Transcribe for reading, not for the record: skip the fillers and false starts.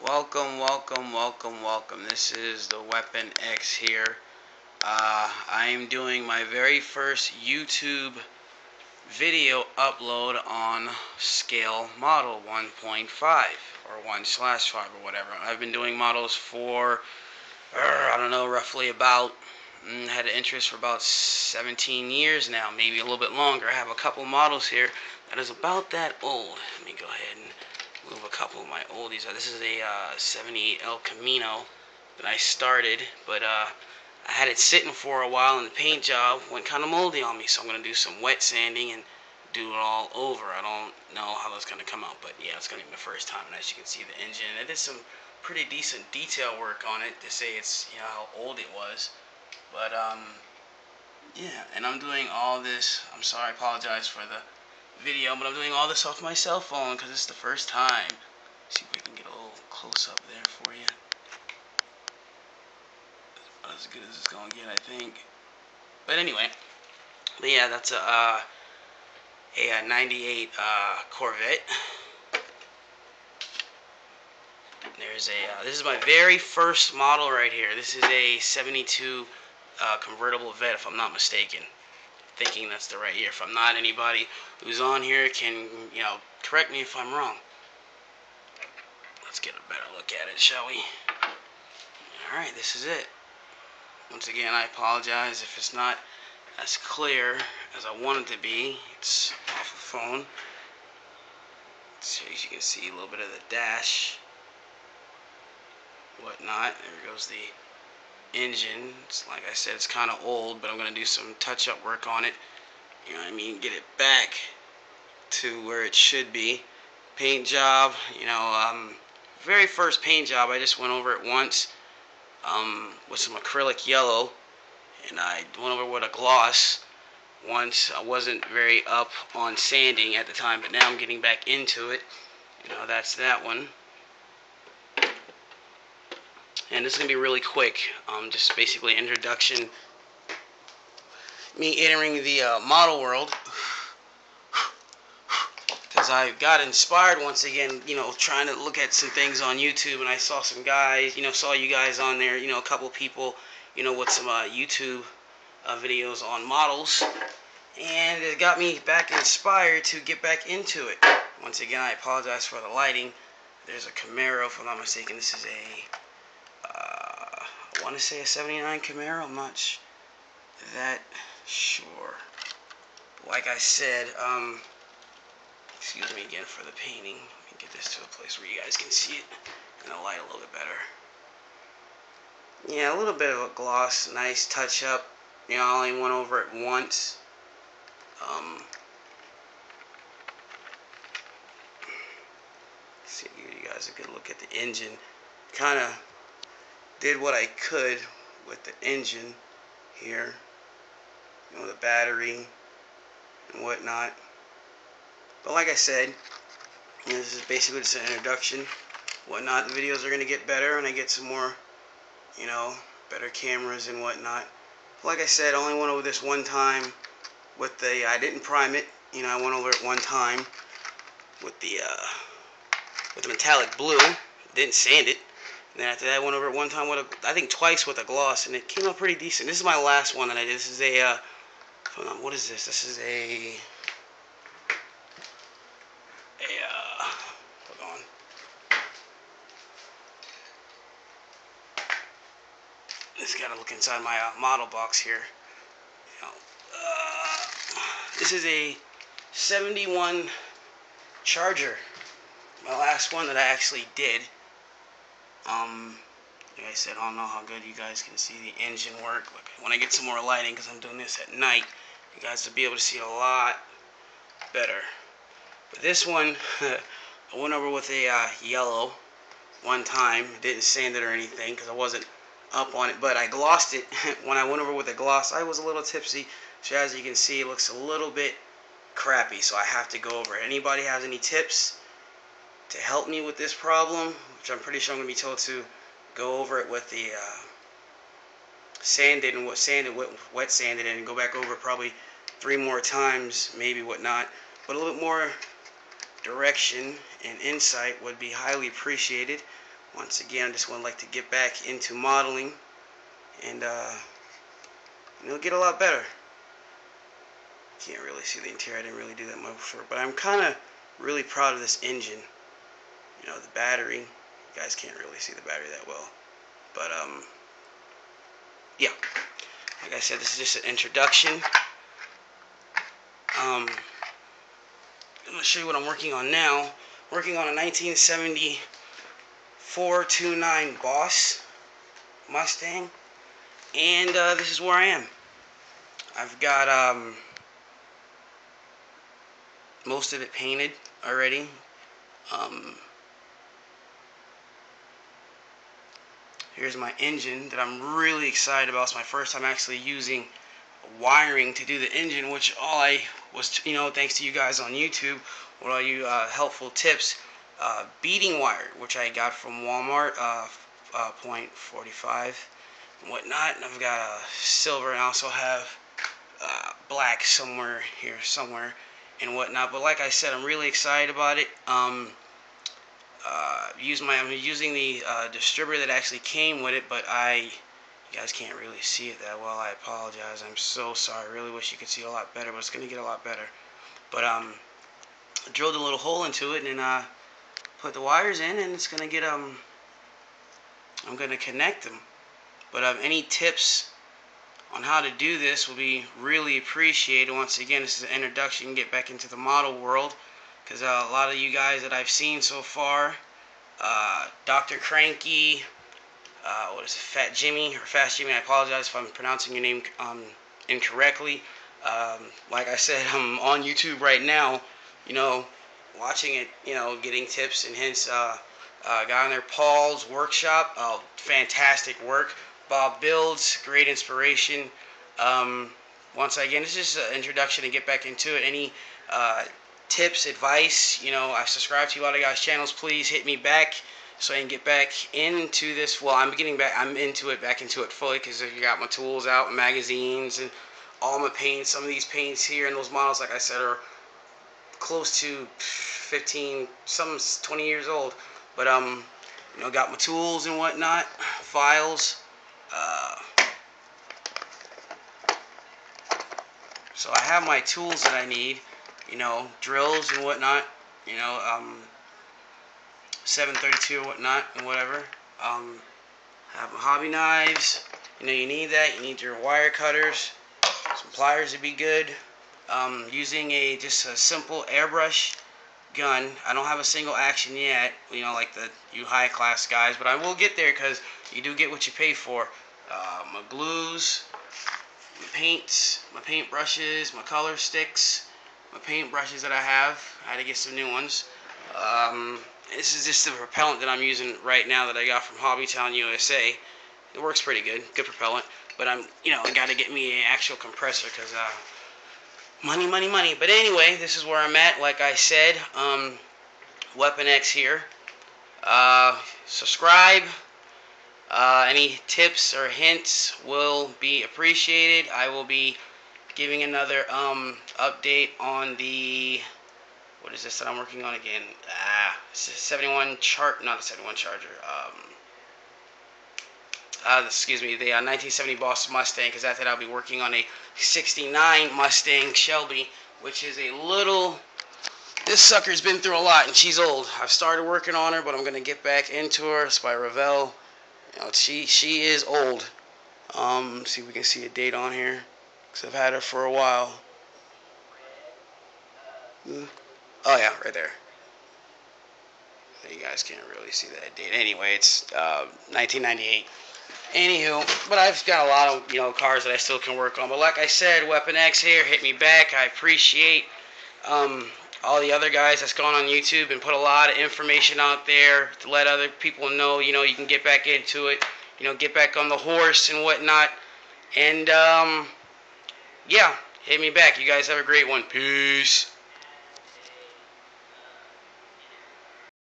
Welcome. This is the Weapon X here. I am doing my very first YouTube video upload on scale model 1.5 or 1/5 or whatever. I've been doing models for, I don't know, roughly about, had an interest for about 17 years now, maybe a little bit longer. I have a couple models here that is about that old. Let me go ahead and move a couple of my oldies. This is a 78 El Camino that I started, but I had it sitting for a while and the paint job went kind of moldy on me, so I'm going to do some wet sanding and do it all over. I don't know how that's going to come out, but yeah, it's going to be my first time. And as you can see, the engine, I did some pretty decent detail work on it to say it's, how old it was. But yeah, and I'm doing all this. I'm sorry, I apologize for the video, but I'm doing all this off my cell phone because it's the first time. See if we can get a little close up there for you. As good as it's gonna get, I think. But anyway, but yeah, that's a 98 Corvette. There's a this is my very first model right here. This is a 72 convertible Vet, if I'm not mistaken. Thinking that's the right year. If I'm not, anybody who's on here can, correct me if I'm wrong. Let's get a better look at it, shall we? Alright, this is it. Once again, I apologize if it's not as clear as I want it to be. It's off the phone. So as you can see, a little bit of the dash, whatnot. There goes the engine. It's, like I said, it's kind of old, but I'm going to do some touch-up work on it. You know what I mean? Get it back to where it should be. Paint job, very first paint job, I just went over it once with some acrylic yellow, and I went over with a gloss once. I wasn't very up on sanding at the time, but now I'm getting back into it. That's that one. And this is going to be really quick, just basically introduction, me entering the model world, because I got inspired once again, trying to look at some things on YouTube, and I saw some guys, saw you guys on there, a couple people, with some YouTube videos on models, and it got me back inspired to get back into it. Once again, I apologize for the lighting. There's a Camaro, if I'm not mistaken. This is I want to say a 79 Camaro. I'm not that sure. Like I said, excuse me again for the painting. Let me get this to a place where you guys can see it in the light a little bit better. Yeah, a little bit of a gloss, nice touch up. I only went over it once. See, give you guys a good look at the engine. Kind of did what I could with the engine here. The battery and whatnot. But like I said, this is basically just an introduction. Whatnot, the videos are going to get better and I get some more, better cameras and whatnot. Like I said, I only went over this one time with the, I didn't prime it. I went over it one time with the metallic blue. Didn't sand it. And then after that, I went over it one time with I think twice with a gloss, and it came out pretty decent. This is my last one that I did. This is a, what is this? This is hold on. Just gotta look inside my model box here. This is a 71 Charger. My last one that I actually did. Like I said, I don't know how good you guys can see the engine work. Like when I get some more lighting, because I'm doing this at night, you guys will be able to see it a lot better. But this one, I went over with a yellow one time. Didn't sand it or anything because I wasn't up on it, but I glossed it. When I went over with a gloss, I was a little tipsy. So as you can see, it looks a little bit crappy, so I have to go over it. Anybody has any tips to help me with this problem, which I'm pretty sure I'm going to be told to go over it with the wet sanded, and go back over it probably 3 more times, maybe whatnot. But a little bit more direction and insight would be highly appreciated. once again, I just would like to get back into modeling and get a lot better. Can't really see the interior. I didn't really do that much before, but I'm kind of really proud of this engine. The battery. You guys can't really see the battery that well, but yeah. Like I said, this is just an introduction. I'm going to show you what I'm working on now. Working on a 1974 2.9 Boss Mustang, and this is where I am. I've got most of it painted already. Here's my engine that I'm really excited about. It's my first time actually using wiring to do the engine, which all I was, thanks to you guys on YouTube, with all you helpful tips, beading wire, which I got from Walmart, .45 and whatnot. And I've got a silver, and I also have black somewhere and whatnot. But like I said, I'm really excited about it. I'm using the distributor that actually came with it, but you guys can't really see it that well. I apologize. I'm so sorry. I really wish you could see it a lot better, but it's gonna get a lot better. But I drilled a little hole into it and put the wires in, and it's gonna get I'm gonna connect them. But any tips on how to do this will be really appreciated. Once again, this is an introduction. Get back into the model world, because a lot of you guys that I've seen so far, Dr. Cranky, what is it, Fast Jimmy, I apologize if I'm pronouncing your name incorrectly. Like I said, I'm on YouTube right now, watching it, getting tips and hints. Guy on there, Paul's Workshop, fantastic work. Bob Builds, great inspiration. Once again, this is just an introduction to get back into it. Any tips, advice, I've subscribed to a lot of guys' channels. Please hit me back so I can get back into this. Well, I'm back into it fully, because I got my tools out, magazines, and all my paints. Some of these paints here and those models, like I said, are close to 15, some 20 years old. But got my tools and whatnot, files. So I have my tools that I need, drills and whatnot, 732 or whatnot and whatever. Have my hobby knives. You need that. You need your wire cutters. Some pliers would be good. Using just a simple airbrush gun. I don't have a single action yet, like you high class guys, but I will get there, because you do get what you pay for. My glues, my paints, my paint brushes, my color sticks, my paint brushes that I had to get some new ones. This is just the propellant that I'm using right now that I got from Hobbytown, USA. It works pretty good propellant, but I got to get me an actual compressor, because money. But anyway, this is where I'm at. Like I said, Weapon X here. Subscribe. Any tips or hints will be appreciated. I will be giving another update on the, what is this that I'm working on again? It's a 71 chart, not a 71 Charger. Excuse me, the 1970 Boss Mustang, because after that I'll be working on a 69 Mustang Shelby, which is a little, this sucker's been through a lot, and she's old. I've started working on her, but I'm going to get back into her. It's by Revell. She is old. See if we can see a date on here, because I've had her for a while. Oh yeah, right there. You guys can't really see that date. Anyway, it's 1998. Anywho, but I've got a lot of cars that I still can work on. But like I said, Weapon X here, hit me back. I appreciate all the other guys that's gone on YouTube and put a lot of information out there to let other people know, you can get back into it, get back on the horse and whatnot. And yeah, hit me back. You guys have a great one. Peace.